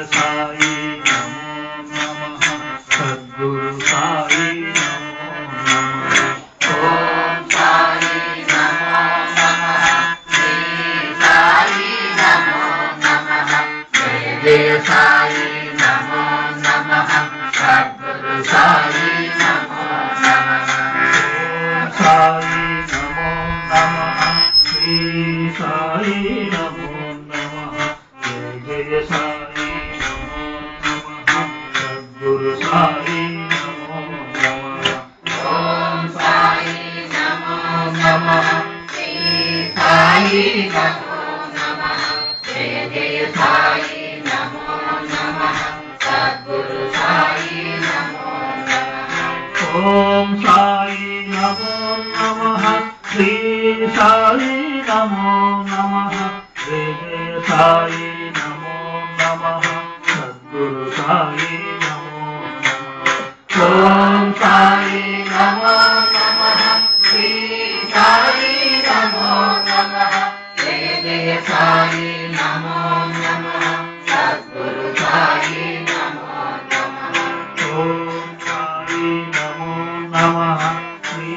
साई नमो नमः सद्गुरु साई नमो नमः ओम साई नमो नमः श्री साई नमो नमः जय साई नमो नमः सद्गुरु साई नमो नमः ओम साई नमो नमः श्री साई नमो नमः जय साई नमो नमः सद्गुरु साई नमो नमः ओम साई नमो नमः श्री साई नमो नमः जय साई नमो नमः सद्गुरु साई नमो नमः ओम साई नमो नमः श्री साई नमो नमः जय साई नमो नमः सद्गुरु साई नमो नमः ओम साई नमो नमः श्री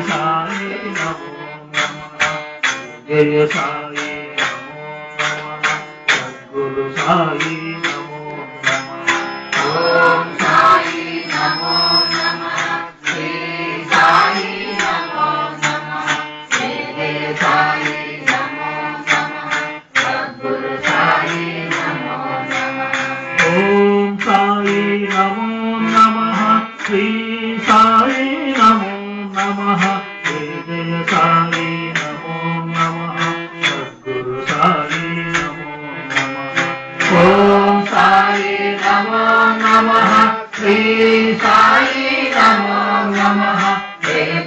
साई नमो नमः जय साई नमो नमः सद्गुरु साई नमो नमः ओम साई नमो नमः श्री साई नमो नमः जय साई नमो नमः सद्गुरु साई नमो नमः ओम साई नमो नमः श्री साई नमो नमः जय साई नमो नमः सद्गुरु साई नमो नमः ओम साई नमो नमः श्री साई नमो नमः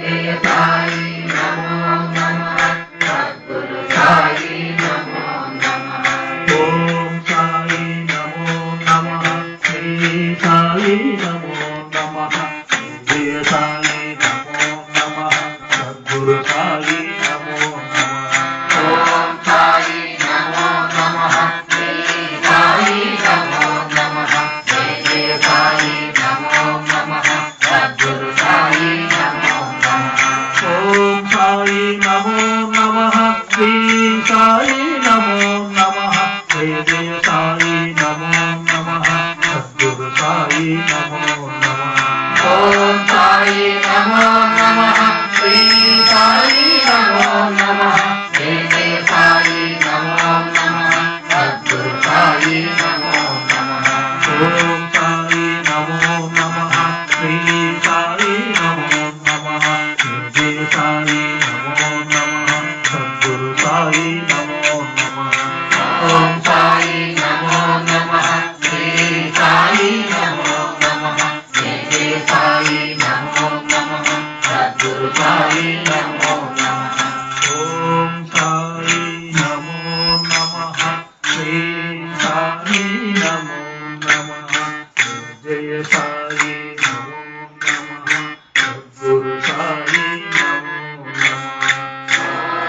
जय साई नमो नमः सद्गुरु साई नमो नमः ओम साई नमो नमः श्री साई नमो नमः जय साई नमो नमः सद्गुरु साई नमो नमः ओम साई नमो नमः श्री साई नमो नमः जय साई नमो नमः सद्गुरु साई नमो नमः ओम साई नमो नमः श्री साई नमो नमः जय साई नमो नमः सद्गुरु साई नमो नमः ओम साई नमो नमः श्री साई नमो नमः जय साई नमो नमः सद्गुरु साई नमो नमः ओम साई नमो नमः श्री साई नमो नमः जय साई नमो नमः सद्गुरु साई नमो नमः ओम साई नमो नमः श्री साई नमो नमः जय साई नमो नमः सद्गुरु साई नमो नमः ओम साई नमो नमः श्री साई नमो नमः जय साई नमो नमः सद्गुरु साई नमो नमः ओम साई नमो नमः श्री साई नमो नमः जय साई नमो नमः सद्गुरु साई नमो नमः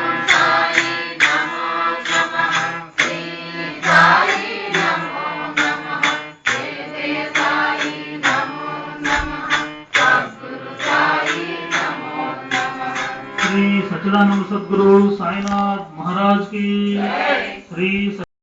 ओम साई नमो नमः श्री साई नमो नमः जय साई नमो नमः सद्गुरु साई नमो नमः श्री सच्चिदानंद सद्गुरु साईनाथ महाराज की श्री